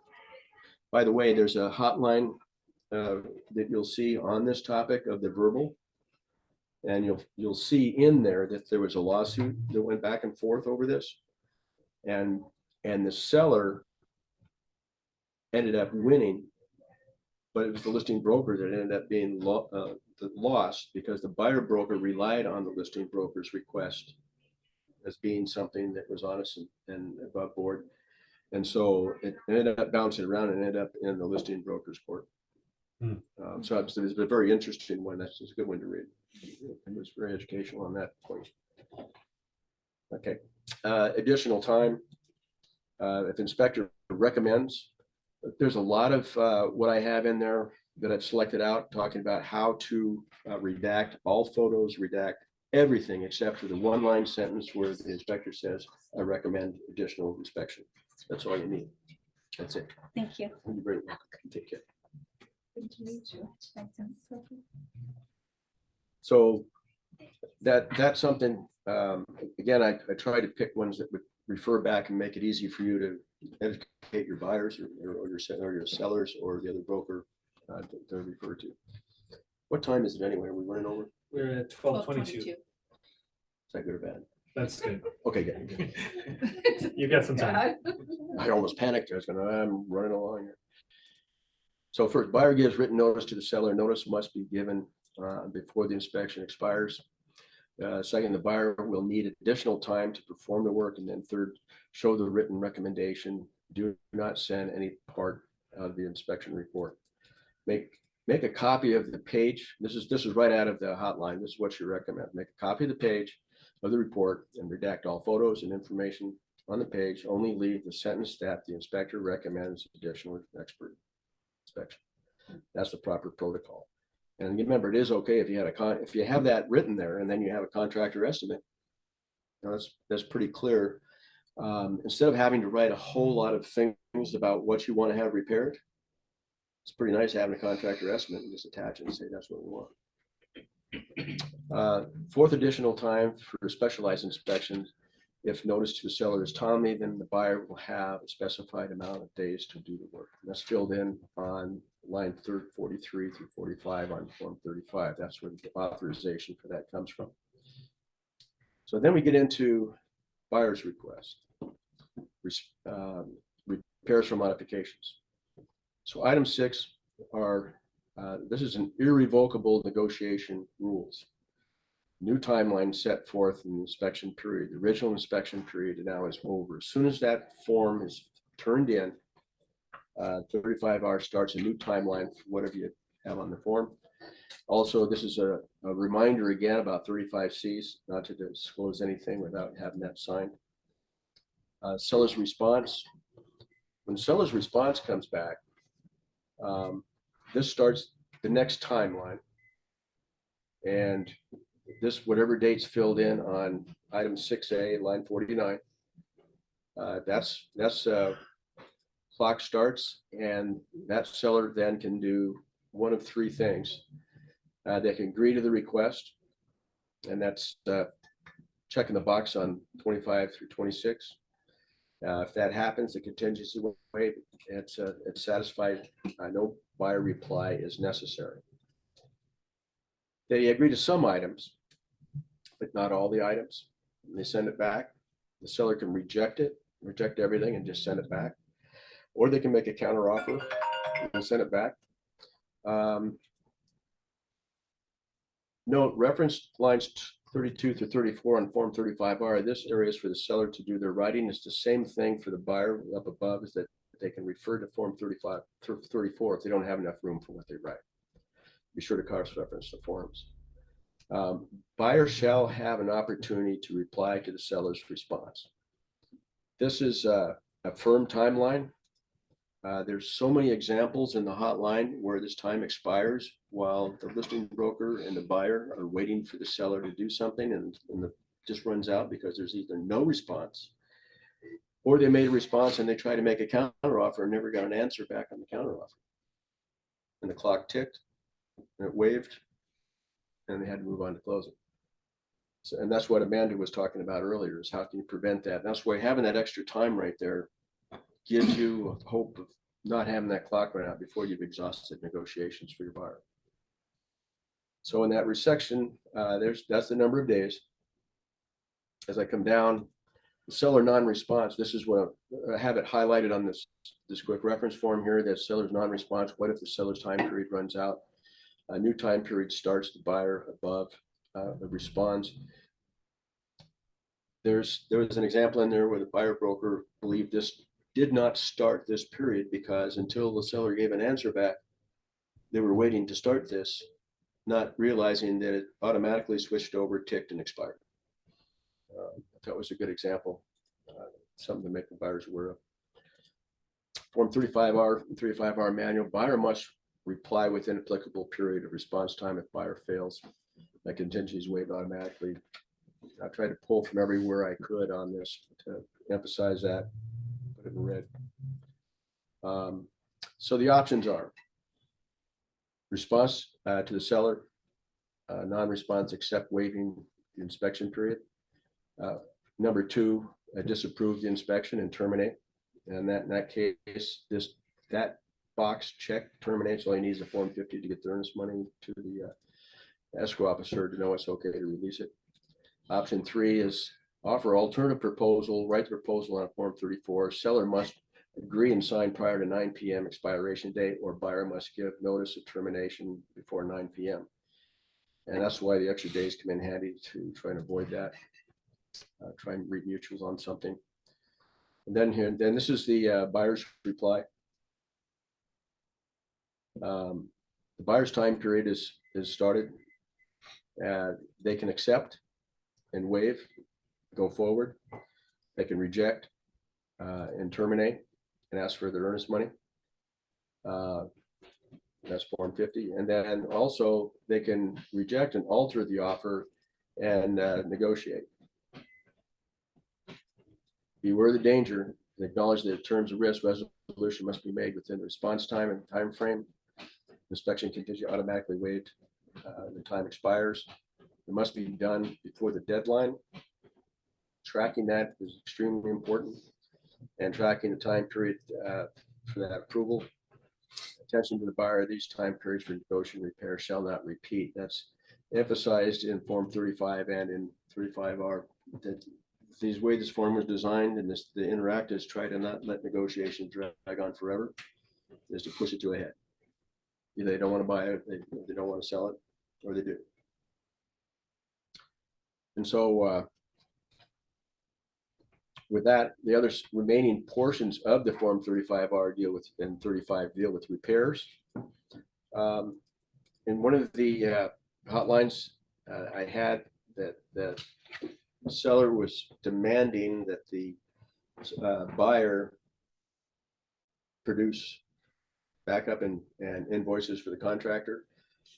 By the way, there's a hotline that you'll see on this topic of the verbal, and you'll see in there that there was a lawsuit that went back and forth over this, and the seller ended up winning, but it was the listing broker that ended up being lost because the buyer broker relied on the listing broker's request as being something that was honest and above board. And so it ended up bouncing around and ended up in the listing broker's court. So it's a very interesting one. That's a good one to read. It was very educational on that point. Okay. Additional time. If inspector recommends, there's a lot of what I have in there that I've selected out, talking about how to redact all photos, redact everything except for the 1-line sentence where the inspector says, I recommend additional inspection. That's all you need. That's it. Thank you. You're very welcome. Take care. Good to meet you. Nice and Sophie. So that's something, again, I try to pick ones that would refer back and make it easy for you to educate your buyers or your sellers or the other broker to refer to. What time is it anyway? Are we running over? We're at 12:22. that good or bad? That's good. Okay, good. You've got some time. I almost panicked. I was gonna, I'm running along here. So first, buyer gives written notice to the seller. Notice must be given before the inspection expires. Second, the buyer will need additional time to perform the work. And then third, show the written recommendation. Do not send any part of the inspection report. Make a copy of the page. This is right out of the hotline. This is what you recommend. Make a copy of the page of the report and redact all photos and information on the page. Only leave the sentence that the inspector recommends additional expert inspection. That's the proper protocol. And remember, it is okay if you had if you have that written there and then you have a contractor estimate. That's pretty clear. Instead of having to write a whole lot of things about what you want to have repaired, it's pretty nice having a contractor estimate and just attach it and say that's what we want. Fourth, additional time for specialized inspections. If notice to the seller is timely, then the buyer will have a specified amount of days to do the work. And that's filled in on line 43 through 45 on form 35. That's where the authorization for that comes from. So then we get into buyer's request, repairs for modifications. So item 6 are, this is an irrevocable negotiation rules. New timeline set forth in the inspection period. The original inspection period now is over. As soon as that form is turned in, 35R starts a new timeline for whatever you have on the form. Also, this is a reminder again about 35Cs, not to disclose anything without having that signed. Seller's response. When seller's response comes back, this starts the next timeline. And this, whatever date's filled in on item 6A, line 49, that's clock starts, and that seller then can do one of 3 things. They can agree to the request, and that's checking the box on 25 through 26. If that happens, the contingency will waive. It's satisfied. No buyer reply is necessary. They agree to some items, but not all the items. When they send it back, the seller can reject it, reject everything and just send it back. Or they can make a counter offer and send it back. Note, reference lines 32 through 34 on form 35R. This area is for the seller to do their writing. It's the same thing for the buyer up above, is that they can refer to form 35 through 34 if they don't have enough room for what they write. Be sure to cross-reference the forms. Buyer shall have an opportunity to reply to the seller's response. This is a firm timeline. There's so many examples in the hotline where this time expires while the listing broker and the buyer are waiting for the seller to do something, and just runs out because there's either no response or they made a response and they tried to make a counter offer and never got an answer back on the counter offer. And the clock ticked and it waved and they had to move on to closing. So, and that's what Amanda was talking about earlier, is how can you prevent that? And that's why having that extra time right there gives you a hope of not having that clock run out before you've exhausted negotiations for your buyer. So in that resection, that's the number of days. As I come down, the seller non-response, this is what I have it highlighted on this quick reference form here, that seller's non-response. What if the seller's time period runs out? A new time period starts, the buyer above responds. There was an example in there where the buyer broker believed this did not start this period because until the seller gave an answer back, they were waiting to start this, not realizing that it automatically switched over, ticked, and expired. That was a good example, something to make the buyers aware of. Form 35R and 35R manual, buyer must reply within applicable period of response time. If buyer fails, that contingency is waived automatically. I tried to pull from everywhere I could on this to emphasize that, put it in red. So the options are response to the seller, non-response except waiving the inspection period. Number 2, disapprove the inspection and terminate. And in that case, that box check terminates. All you need is a Form 50 to get the earnest money to the escrow officer to know it's okay to release it. Option 3 is offer alternative proposal, write the proposal on Form 34. Seller must agree and sign prior to 9 p.m. expiration date, or buyer must give notice of termination before 9 p.m. And that's why the extra days come in handy, to try and avoid that. Try and read mutuals on something. And then this is the buyer's reply. The buyer's time period is started. They can accept and waive, go forward. They can reject and terminate and ask for their earnest money. That's Form 50. And then also they can reject and alter the offer and negotiate. Beware the danger. Acknowledge that terms of risk resolution must be made within the response time and time frame. Inspection contingent automatically waived. The time expires. It must be done before the deadline. Tracking that is extremely important, and tracking the time period for that approval. Attention to the buyer, these time periods for negotiation repair shall not repeat. That's emphasized in Form 35 and in 35R. That these way this form was designed, and the interact is try to not let negotiations drag on forever, is to push it to a head. Either they don't want to buy it, they don't want to sell it, or they do. And so with that, the other remaining portions of the Form 35R deal with, and 35 deal with repairs. In one of the hotlines I had, that the seller was demanding that the buyer produce backup and invoices for the contractor,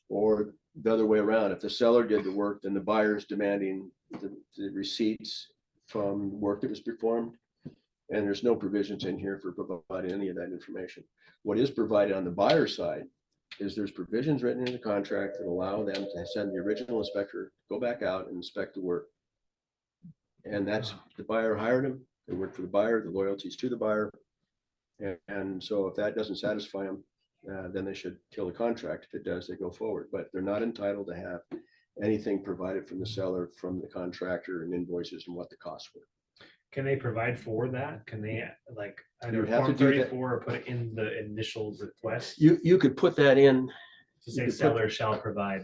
or the other way around. If the seller did the work, then the buyer is demanding the receipts from work that was performed. And there's no provisions in here for providing any of that information. What is provided on the buyer side is there's provisions written in the contract that allow them to send the original inspector, go back out and inspect the work. And that's, the buyer hired them, they work for the buyer, the loyalties to the buyer. And so if that doesn't satisfy them, then they should kill the contract. If it does, they go forward. But they're not entitled to have anything provided from the seller, from the contractor, and invoices and what the costs were. Can they provide for that? Can they, like, either would have to Form do that. 34 or put it in the initial request You could put that in to say could put- seller shall provide?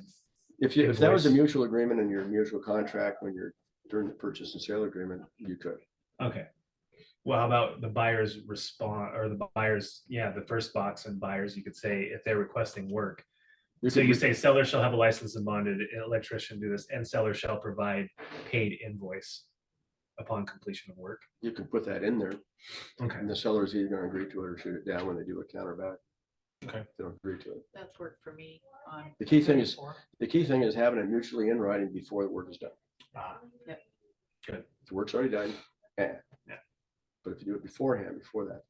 if that was a Invoice. mutual agreement and your mutual contract when you're during the purchase and sale agreement, you could. Okay. Well, how about the buyer's response, or the buyer's, the first box and buyers, you could say if they're requesting work. So could you say seller shall have a license and bonded electrician do this, and seller shall provide paid invoice upon completion of work. You can put that in there, Okay. and the seller is either going to agree to it or shoot it down when they do a counterback. Okay. If they don't agree to it. That's worked for me on. The key thing is- 34. The key thing is having it mutually in writing before the work is done. Yep. If the work's already done, Yeah. But if you do it beforehand, before that,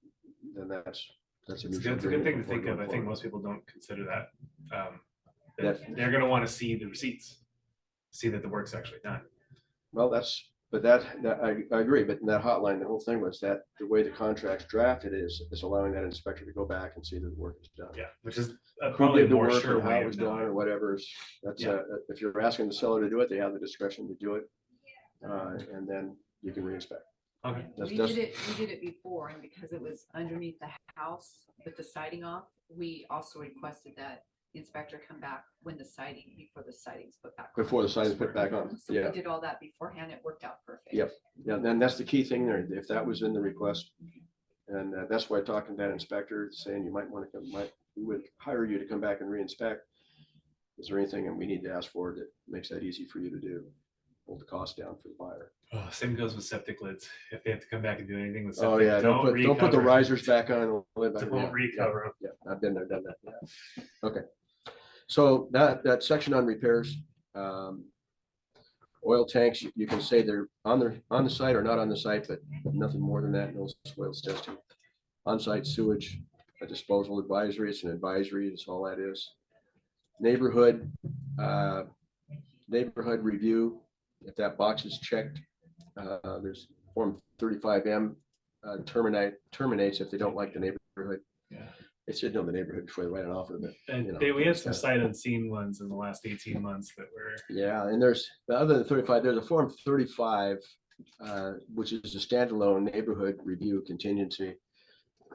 then that's a It's a mutual good thing agreement to before think of. going I think forward. most people don't consider that. That- They're gonna want to see the receipts, see that the work's actually done. Well, I agree, but in that hotline, the whole thing was that the way the contract's drafted is allowing that inspector to go back and see that the work is done. Yeah, which is Who probably did a the more work sure and how way it of was done knowing. or whatever. That's Yeah. if you're asking the seller to do it, they have the discretion to do it. And then you can reinspect. Okay. We did it before, and because it was underneath the house with the siding off, we also requested that the inspector come back before the siding's put back. on. Before the siding's put back on, So yeah. we did all that beforehand. It worked out perfect. Yep. Yeah, then that's the key thing there. If that was in the request, and that's why talking to that inspector, saying you might want to we would hire you to come back and reinspect. Is there anything that we need to ask for that makes that easy for you to do? Hold the cost down for the buyer. Oh, same goes with septic lids. If they have to come back and do anything with Oh septic, yeah, don't put the recover. risers back on. And live back Don't there. recover 'em. Yeah, I've been there, done that. Yeah. Okay. So that section on repairs, oil tanks, you can say they're on the site or not on the site, but nothing more than that. No soils testing. On-site sewage, a disposal advisory. It's an advisory. That's all that is. Neighborhood review. If that box is checked, there's Form 35M terminates if they don't like the neighborhood. Yeah. They should know the neighborhood before they write an offer, but. And you know, we had some kinda- sight unseen ones in the last 18 months that were, Yeah, and there's, other than 35, there's a Form 35, which is a standalone neighborhood review contingency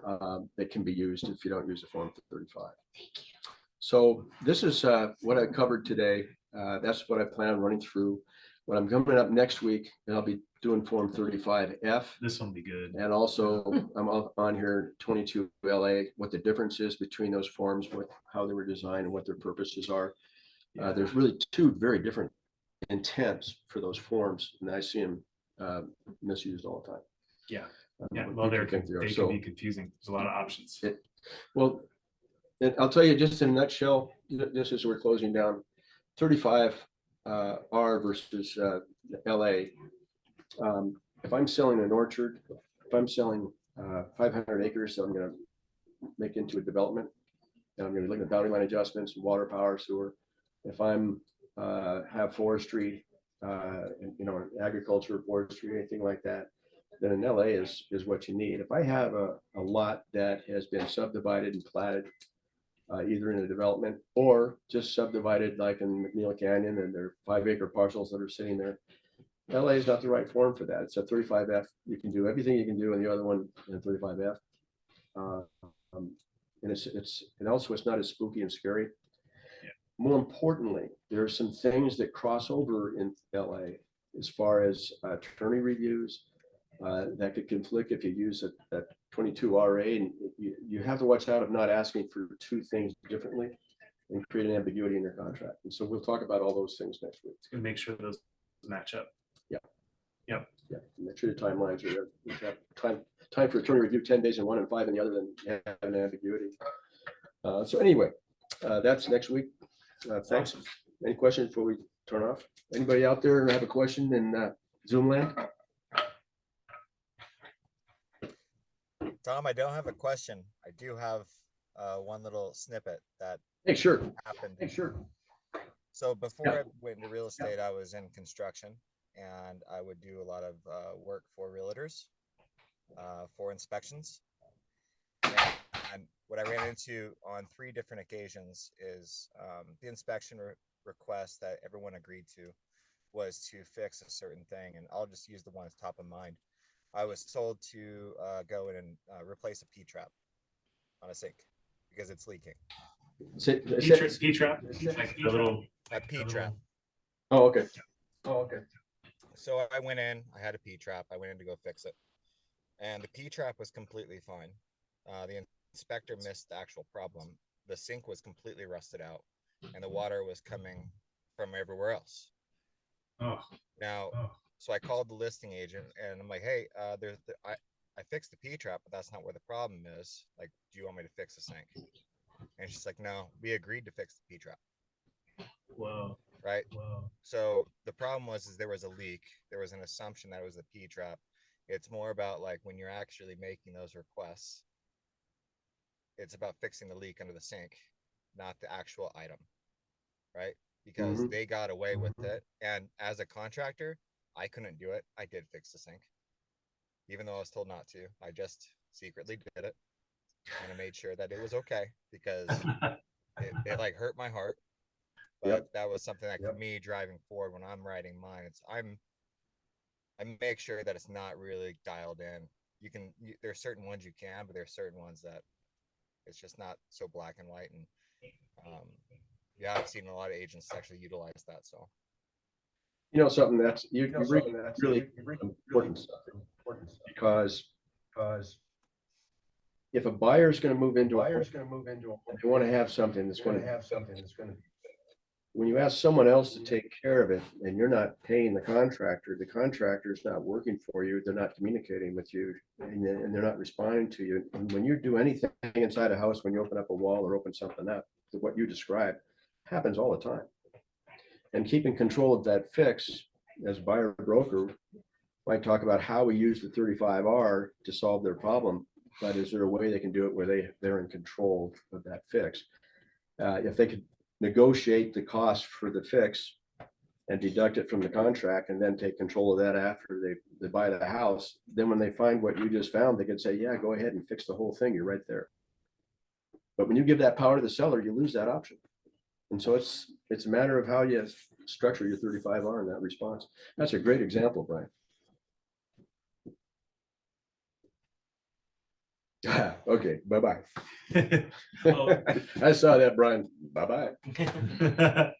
that can be used if you don't use the Form 35. So this is what I covered today. That's what I plan on running through. When I'm coming up next week, and I'll be doing Form 35F. this one will be good. And also, I'm on here 22 LA, what the difference is between those forms, what, how they were designed and what their purposes are. There's really two very different intents for those forms, and I see them misused all the time. Yeah. Um, Yeah, what well, people they think they are. can So, be confusing. There's a lot of options. well, and I'll tell you just in a nutshell, just as we're closing down, 35 R versus LA. If I'm selling an orchard, if I'm selling 500 acres, so I'm going to make into a development, and I'm going to look at boundary line adjustments, water, power, sewer. If I'm have forestry, you know, agriculture, forestry, anything like that, then an LA is what you need. If I have a lot that has been subdivided and platted, either in a development or just subdivided like in McNeil Canyon, and there are 5-acre parcels that are sitting there, LA is not the right form for that. It's a 35F. You can do everything you can do in the other one in 35F. And and also it's not as spooky and scary. Yeah. More importantly, there are some things that cross over in LA as far as attorney reviews that could conflict if you use a 22 RA, and you have to watch out of not asking for two things differently and create an ambiguity in your contract. And so we'll talk about all those things next week. It's gonna make sure those match up. Yeah, make sure the timelines are there. You have time for attorney review 10 days in one and 5 in the other, than have an ambiguity. So anyway, that's next week. Thanks. Any questions before we turn off? Anybody out there have a question in Zoom land? Tom, I don't have a question. I do have one little snippet that Hey, sure. happened. Hey, sure. So before Yeah. I went into real estate, I was in construction, and I would do a lot of work for realtors for inspections. And what I ran into on 3 different occasions is the inspection request that everyone agreed to was to fix a certain thing. And I'll just use the one that's top of mind. I was told to go in and replace a P-trap on a sink because it's leaking. P-trap, like the little. A P-trap. Oh, okay. Oh, okay. So I went in, I had a P-trap, I went in to go fix it. And the P-trap was completely fine. The inspector missed the actual problem. The sink was completely rusted out, and the water was coming from everywhere else. Oh. Now, so I called the listing agent, and I'm like, hey, I fixed the P-trap, but that's not where the problem is. Like, do you want me to fix the sink? And she's like, no, we agreed to fix the P-trap. Whoa. Right? Whoa. So the problem was there was a leak. There was an assumption that it was a P-trap. It's more about like when you're actually making those requests, it's about fixing the leak under the sink, not the actual item, right? Because they got away with it. And as a contractor, I couldn't do it. I did fix the sink, even though I was told not to. I just secretly did it, and I made sure that it was okay, because it like hurt my heart. But that was something that for me driving forward when I'm writing mine, I make sure that it's not really dialed in. There are certain ones you can, but there are certain ones that it's just not so black and white. And yeah, I've seen a lot of agents actually utilize that. So, You know, something that's you bring that's really important stuff, because if a buyer is going to move into a home, they want to have something that's going to when you ask someone else to take care of it and you're not paying the contractor is not working for you, they're not communicating with you, and they're not responding to you. And when you do anything inside a house, when you open up a wall or open something up, what you described happens all the time. And keeping control of that fix, as a buyer broker, might talk about how we use the 35R to solve their problem, but is there a way they can do it where they're in control of that fix? If they could negotiate the cost for the fix and deduct it from the contract and then take control of that after they buy the house, then when they find what you just found, they can say, yeah, go ahead and fix the whole thing. You're right there. But when you give that power to the seller, you lose that option. And so it's a matter of how you structure your 35R in that response. That's a great example, Brian. Okay, bye-bye. Oh. I saw that, Brian. Bye-bye.